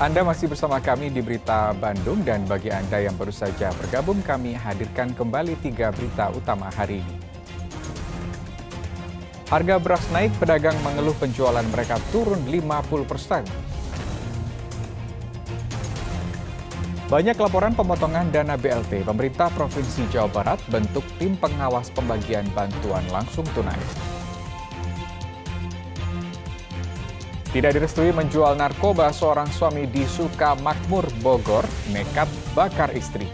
Anda masih bersama kami di Berita Bandung dan bagi Anda yang baru saja bergabung kami hadirkan kembali 3 berita utama hari ini. Harga beras naik, pedagang mengeluh penjualan mereka turun 50%. Banyak laporan pemotongan dana BLT, pemerintah Provinsi Jawa Barat bentuk tim pengawas pembagian bantuan langsung tunai. Tidak direstui menjual narkoba, seorang suami di Sukamakmur, Bogor, nekat bakar istri.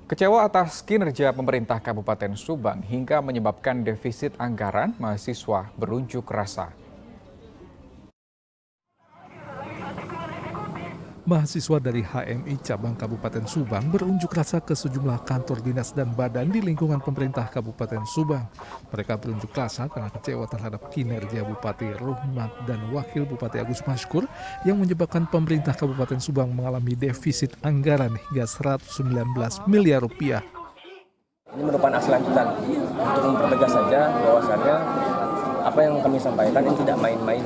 Kecewa atas kinerja pemerintah Kabupaten Subang hingga menyebabkan defisit anggaran, mahasiswa berunjuk rasa. Mahasiswa dari HMI Cabang Kabupaten Subang berunjuk rasa ke sejumlah kantor dinas dan badan di lingkungan pemerintah Kabupaten Subang. Mereka berunjuk rasa karena kecewa terhadap kinerja Bupati Ruhmat dan Wakil Bupati Agus Maskur yang menyebabkan pemerintah Kabupaten Subang mengalami defisit anggaran hingga 119 miliar rupiah. Ini merupakan aksi lanjutan untuk mempertegas saja bahwasannya apa yang kami sampaikan ini tidak main-main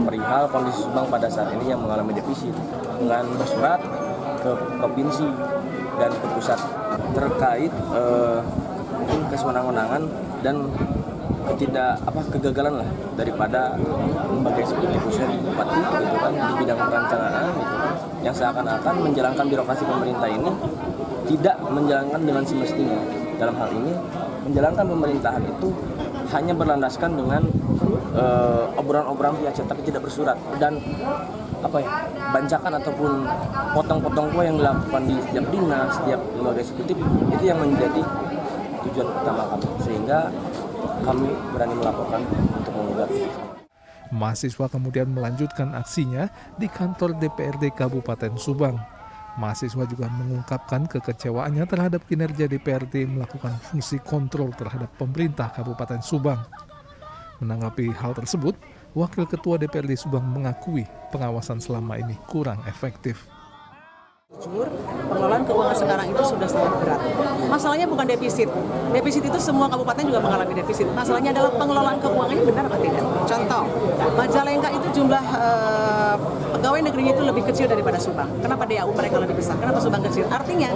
perihal kondisi Subang pada saat ini yang mengalami defisit, dengan bersurat ke provinsi dan ke pusat terkait kesewenang-wenangan dan kegagalan lah daripada lembaga eksekutif khususnya di Bupati gitu kan, di bidang perencanaan gitu kan, yang seakan-akan menjalankan birokrasi pemerintah ini tidak menjalankan dengan semestinya. Dalam hal ini menjalankan pemerintahan itu hanya berlandaskan dengan obrolan-obrolan piacet tapi tidak bersurat, dan bancakan ataupun potong-potong kue yang dilakukan di setiap dinas, setiap lembaga eksekutif itu yang menjadi tujuan utama kami, sehingga kami berani melaporkan untuk menggugat. Mahasiswa kemudian melanjutkan aksinya di kantor DPRD Kabupaten Subang. Mahasiswa juga mengungkapkan kekecewaannya terhadap kinerja DPRD melakukan fungsi kontrol terhadap pemerintah Kabupaten Subang. Menanggapi hal tersebut, Wakil Ketua DPRD Subang mengakui pengawasan selama ini kurang efektif. Jujur, pengelolaan keuangan sekarang itu sudah sangat berat. Masalahnya bukan defisit. Defisit itu semua kabupaten juga mengalami defisit. Masalahnya adalah pengelolaan keuangannya benar atau tidak. Contoh, Majalengka itu jumlah pegawai negerinya itu lebih kecil daripada Subang. Kenapa DAU mereka lebih besar? Kenapa Subang kecil? Artinya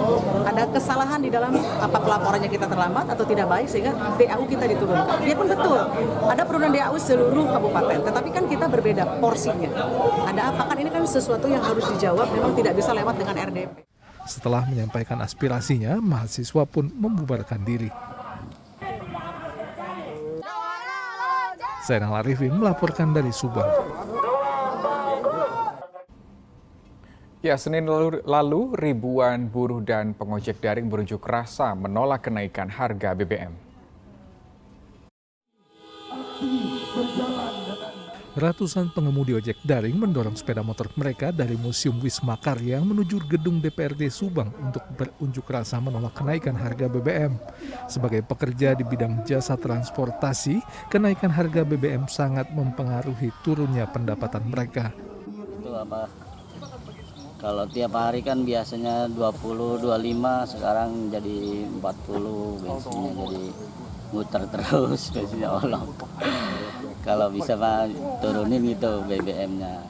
ada kesalahan di dalam apa pelaporannya kita terlambat atau tidak baik sehingga DAU kita diturunkan. Dia pun betul, ada penurunan DAU seluruh kabupaten. Tetapi kan kita berbeda porsinya. Ada apa? Kan ini kan sesuatu yang harus dijawab, memang tidak bisa lewat dengan RDP. Setelah menyampaikan aspirasinya, mahasiswa pun membubarkan diri. Zainal Arifin melaporkan dari Subang. Ya, Senin lalu ribuan buruh dan pengojek daring berunjuk rasa menolak kenaikan harga BBM. Ratusan pengemudi ojek daring mendorong sepeda motor mereka dari Museum Wisma Karya menuju gedung DPRD Subang untuk berunjuk rasa menolak kenaikan harga BBM. Sebagai pekerja di bidang jasa transportasi, kenaikan harga BBM sangat mempengaruhi turunnya pendapatan mereka. Itu apa? Kalau tiap hari kan biasanya 20, 25, sekarang jadi 40, biasanya jadi muter terus, biasanya Allah. Kalau bisa Pak turunin gitu BBM-nya.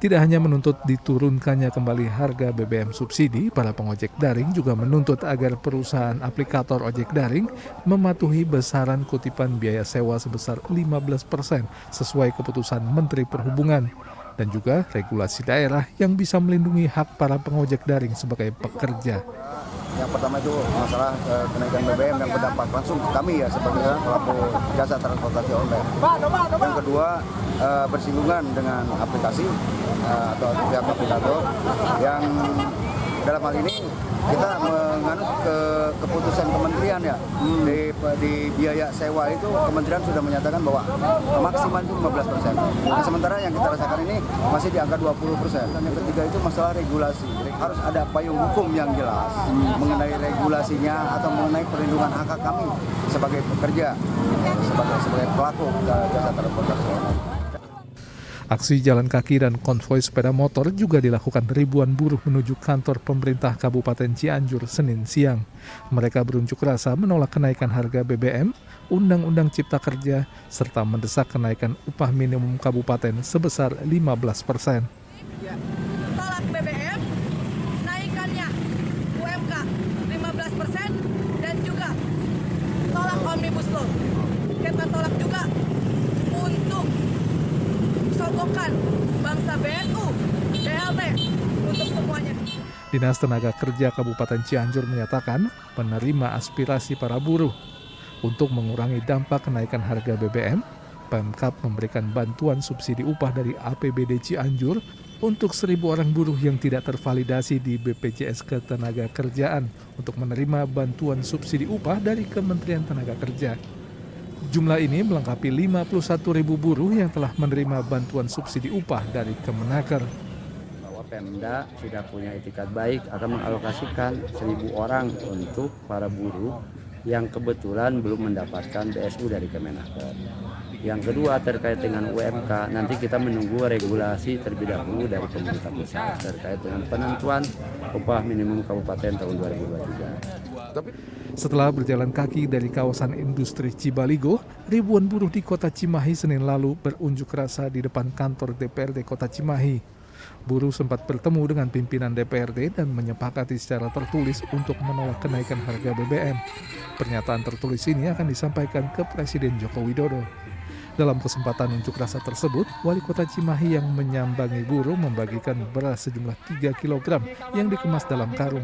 Tidak hanya menuntut diturunkannya kembali harga BBM subsidi, para pengojek daring juga menuntut agar perusahaan aplikator ojek daring mematuhi besaran kutipan biaya sewa sebesar 15% sesuai keputusan Menteri Perhubungan, dan juga regulasi daerah yang bisa melindungi hak para pengojek daring sebagai pekerja. Yang pertama itu masalah kenaikan BBM yang berdampak langsung ke kami ya sebagai pelaku jasa transportasi online. Yang kedua bersinggungan dengan aplikasi atau pihak aplikator yang dalam hal ini kita menganut keputusan kementerian ya. Di biaya sewa itu kementerian sudah menyatakan bahwa maksimal itu 15%. Nah, sementara yang kita rasakan ini masih di angka 20%. Dan yang ketiga itu masalah regulasi. Jadi, harus ada payung hukum yang jelas mengenai regulasinya atau mengenai perlindungan hak kami sebagai pekerja, sebagai pelaku jasa transportasi. Aksi jalan kaki dan konvoi sepeda motor juga dilakukan ribuan buruh menuju kantor pemerintah Kabupaten Cianjur Senin siang. Mereka berunjuk rasa menolak kenaikan harga BBM, Undang-Undang Cipta Kerja, serta mendesak kenaikan upah minimum kabupaten sebesar 15%. Tolak BBM, naikannya UMK 15% dan juga tolak Omnibus Law. Kita tolak juga untuk sogokan bangsa BNU, BLT untuk semuanya. Dinas Tenaga Kerja Kabupaten Cianjur menyatakan menerima aspirasi para buruh. Untuk mengurangi dampak kenaikan harga BBM, Pemkab memberikan bantuan subsidi upah dari APBD Cianjur untuk 1.000 orang buruh yang tidak tervalidasi di BPJS Ketenagakerjaan untuk menerima bantuan subsidi upah dari Kementerian Tenaga Kerja. Jumlah ini melengkapi 51.000 buruh yang telah menerima bantuan subsidi upah dari Kemenaker. Bahwa Pemda sudah punya itikat baik akan mengalokasikan 1.000 orang untuk para buruh yang kebetulan belum mendapatkan BSU dari Kemenaker. Yang kedua terkait dengan UMK, nanti kita menunggu regulasi terlebih dahulu dari pemerintah pusat terkait dengan penentuan upah minimum kabupaten tahun 2023. Setelah berjalan kaki dari kawasan industri Cibaligo, ribuan buruh di Kota Cimahi Senin lalu berunjuk rasa di depan kantor DPRD Kota Cimahi. Buruh sempat bertemu dengan pimpinan DPRD dan menyepakati secara tertulis untuk menolak kenaikan harga BBM. Pernyataan tertulis ini akan disampaikan ke Presiden Joko Widodo. Dalam kesempatan unjuk rasa tersebut, Wali Kota Cimahi yang menyambangi buruh membagikan beras sejumlah 3 kg yang dikemas dalam karung.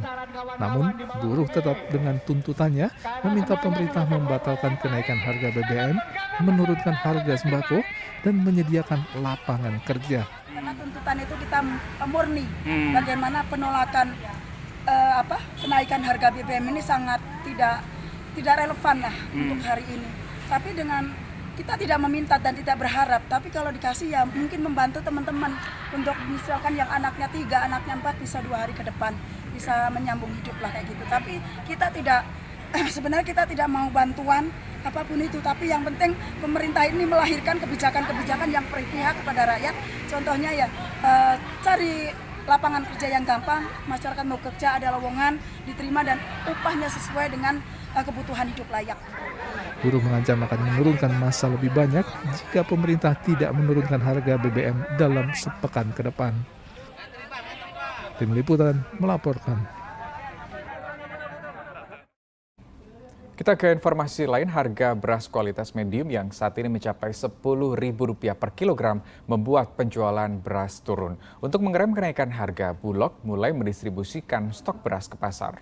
Namun, buruh tetap dengan tuntutannya meminta pemerintah membatalkan kenaikan harga BBM, menurunkan harga sembako, dan menyediakan lapangan kerja. Karena tuntutan itu kita murni, bagaimana penolakan kenaikan harga BBM ini sangat tidak relevan lah untuk hari ini. Tapi dengan kita tidak meminta dan tidak berharap, tapi kalau dikasih ya mungkin membantu teman-teman untuk misalkan yang anaknya 3, anaknya 4 bisa 2 hari ke depan bisa menyambung hidup lah kayak gitu. Tapi kita tidak sebenarnya kita tidak mau bantuan apapun itu, tapi yang penting pemerintah ini melahirkan kebijakan-kebijakan yang berpihak kepada rakyat. Contohnya ya cari lapangan kerja yang gampang, masyarakat mau kerja ada lowongan diterima dan upahnya sesuai dengan kebutuhan hidup layak. Buruh mengancam akan menurunkan massa lebih banyak jika pemerintah tidak menurunkan harga BBM dalam sepekan ke depan. Tim Liputan melaporkan. Kita ke informasi lain, harga beras kualitas medium yang saat ini mencapai Rp10.000 per kilogram membuat penjualan beras turun. Untuk mengerem kenaikan harga, Bulog mulai mendistribusikan stok beras ke pasar.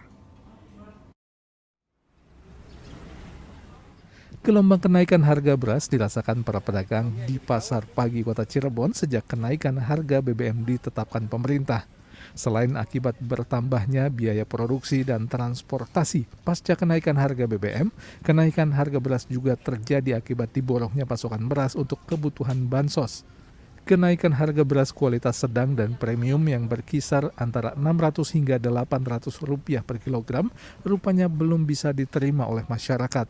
Gelombang kenaikan harga beras dirasakan para pedagang di Pasar Pagi Kota Cirebon sejak kenaikan harga BBM ditetapkan pemerintah. Selain akibat bertambahnya biaya produksi dan transportasi pasca kenaikan harga BBM, kenaikan harga beras juga terjadi akibat diborongnya pasokan beras untuk kebutuhan bansos. Kenaikan harga beras kualitas sedang dan premium yang berkisar antara Rp600 hingga Rp800 per kilogram rupanya belum bisa diterima oleh masyarakat.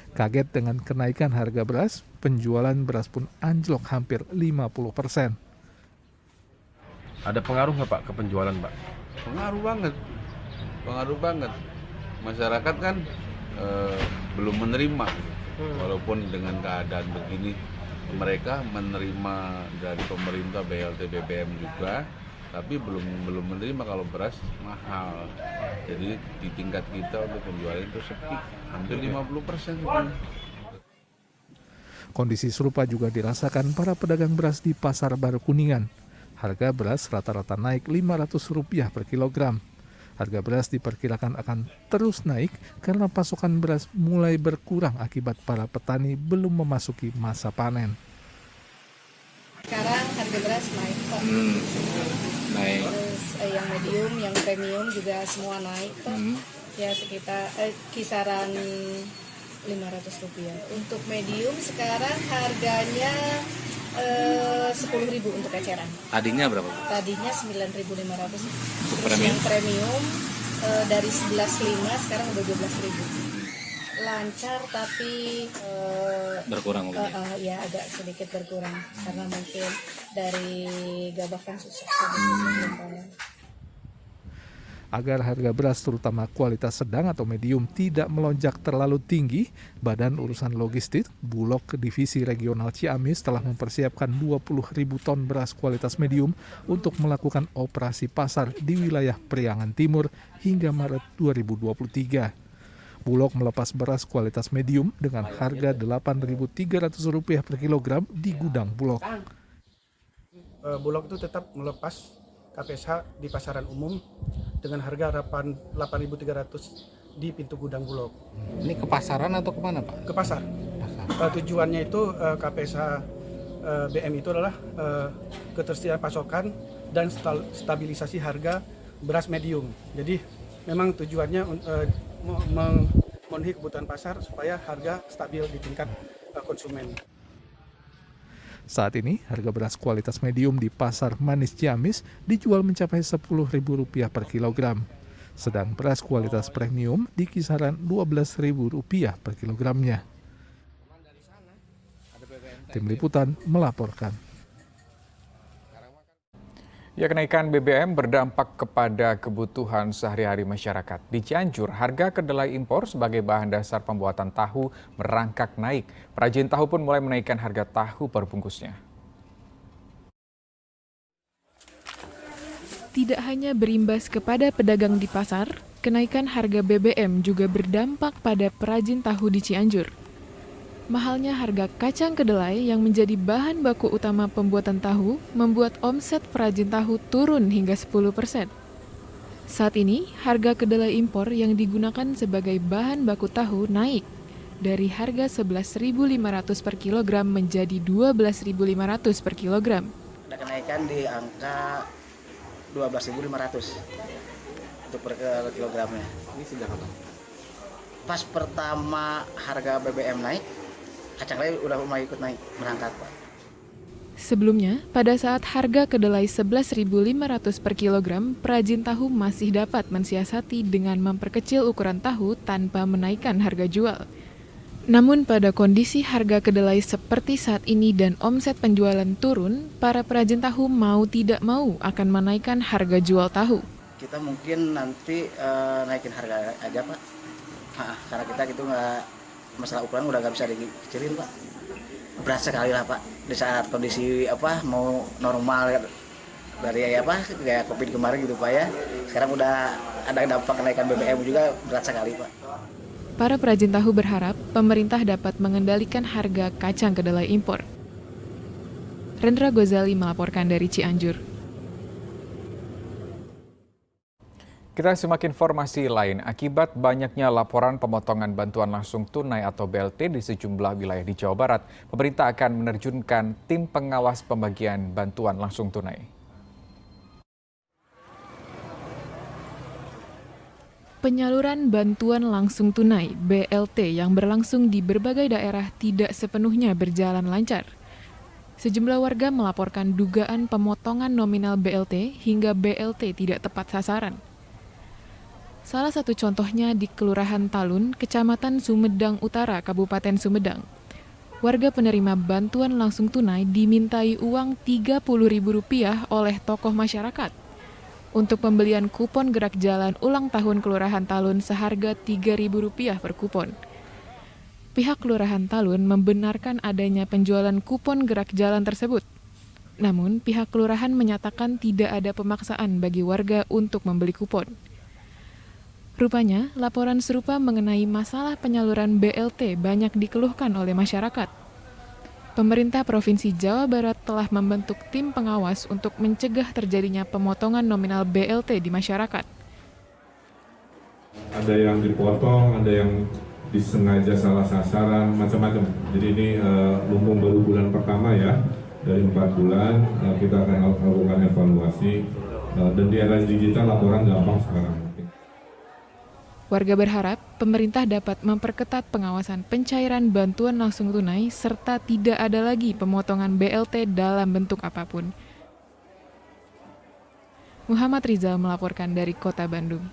Kaget dengan kenaikan harga beras, penjualan beras pun anjlok hampir 50%. Ada pengaruh nggak Pak ke penjualan Pak? Pengaruh banget. Masyarakat kan belum menerima, walaupun dengan keadaan begini mereka menerima dari pemerintah BLT BBM juga, tapi belum menerima kalau beras mahal. Jadi di tingkat kita untuk penjualan itu sepi, hampir 50%. Kondisi serupa juga dirasakan para pedagang beras di Pasar Baru Kuningan. Harga beras rata-rata naik Rp500 per kilogram. Harga beras diperkirakan akan terus naik karena pasokan beras mulai berkurang akibat para petani belum memasuki masa panen. Sekarang harga beras naik kok. Naik. Terus yang medium, yang premium juga semua naik kok. Ya sekitar kisaran Rp500. Untuk medium sekarang harganya Rp10.000 untuk eceran. Tadinya berapa? Tadinya Rp9.500. Terus premium? yang premium dari 11.500 sekarang udah 12.000. lancar tapi Berkurang mungkin. ya agak sedikit berkurang karena mungkin dari gabah kan susah. Agar harga beras terutama kualitas sedang atau medium tidak melonjak terlalu tinggi, Badan Urusan Logistik Bulog Divisi Regional Ciamis telah mempersiapkan 20.000 ton beras kualitas medium untuk melakukan operasi pasar di wilayah Priangan Timur hingga Maret 2023. Bulog melepas beras kualitas medium dengan harga Rp8.300 per kilogram di gudang Bulog. Bulog itu tetap melepas KPSH di pasaran umum dengan harga 8.300 di pintu gudang Bulog. Ini ke pasaran atau kemana Pak? Ke pasar. Tujuannya itu KPSH BM itu adalah ketersediaan pasokan dan stabilisasi harga beras medium. Jadi memang tujuannya memenuhi kebutuhan pasar supaya harga stabil di tingkat konsumen. Saat ini, harga beras kualitas medium di Pasar Manis Ciamis dijual mencapai Rp10.000 per kilogram. Sedang beras kualitas premium di kisaran Rp12.000 per kilogramnya. Tim Liputan melaporkan. Ya, kenaikan BBM berdampak kepada kebutuhan sehari-hari masyarakat. Di Cianjur, harga kedelai impor sebagai bahan dasar pembuatan tahu merangkak naik. Perajin tahu pun mulai menaikkan harga tahu per bungkusnya. Tidak hanya berimbas kepada pedagang di pasar, kenaikan harga BBM juga berdampak pada perajin tahu di Cianjur. Mahalnya harga kacang kedelai yang menjadi bahan baku utama pembuatan tahu membuat omset perajin tahu turun hingga 10%. Saat ini, harga kedelai impor yang digunakan sebagai bahan baku tahu naik dari harga Rp11.500 per kilogram menjadi Rp12.500 per kilogram. Ada kenaikan di angka Rp12.500 untuk per kilogramnya. Ini sejak kapan? Pas pertama harga BBM naik, kacang kedelai udah mulai ikut naik, merangkak Pak. Sebelumnya, pada saat harga kedelai Rp11.500 per kilogram, perajin tahu masih dapat mensiasati dengan memperkecil ukuran tahu tanpa menaikkan harga jual. Namun pada kondisi harga kedelai seperti saat ini dan omset penjualan turun, para perajin tahu mau tidak mau akan menaikkan harga jual tahu. Kita mungkin nanti naikin harga aja Pak, karena kita gitu nggak, masalah ukuran udah nggak bisa dikecilin Pak. Berat sekali lah Pak, di saat kondisi mau normal dari kayak COVID kemarin gitu Pak ya. Sekarang udah ada dampak kenaikan BBM juga, berat sekali Pak. Para perajin tahu berharap pemerintah dapat mengendalikan harga kacang kedelai impor. Rendra Gozali melaporkan dari Cianjur. Kita simak informasi lain. Akibat banyaknya laporan pemotongan bantuan langsung tunai atau BLT di sejumlah wilayah di Jawa Barat, pemerintah akan menerjunkan tim pengawas pembagian bantuan langsung tunai. Penyaluran bantuan langsung tunai (BLT) yang berlangsung di berbagai daerah tidak sepenuhnya berjalan lancar. Sejumlah warga melaporkan dugaan pemotongan nominal BLT hingga BLT tidak tepat sasaran. Salah satu contohnya di Kelurahan Talun, Kecamatan Sumedang Utara, Kabupaten Sumedang. Warga penerima bantuan langsung tunai dimintai uang Rp30.000 oleh tokoh masyarakat untuk pembelian kupon gerak jalan ulang tahun Kelurahan Talun seharga Rp3.000 per kupon. Pihak Kelurahan Talun membenarkan adanya penjualan kupon gerak jalan tersebut. Namun, pihak kelurahan menyatakan tidak ada pemaksaan bagi warga untuk membeli kupon. Rupanya, laporan serupa mengenai masalah penyaluran BLT banyak dikeluhkan oleh masyarakat. Pemerintah Provinsi Jawa Barat telah membentuk tim pengawas untuk mencegah terjadinya pemotongan nominal BLT di masyarakat. Ada yang dipotong, ada yang disengaja salah sasaran, macam-macam. Jadi ini mumpung baru bulan pertama ya, dari 4 bulan kita akan lakukan evaluasi dan di era digital laporan gampang sekarang. Warga berharap pemerintah dapat memperketat pengawasan pencairan bantuan langsung tunai serta tidak ada lagi pemotongan BLT dalam bentuk apapun. Muhammad Rizal melaporkan dari Kota Bandung.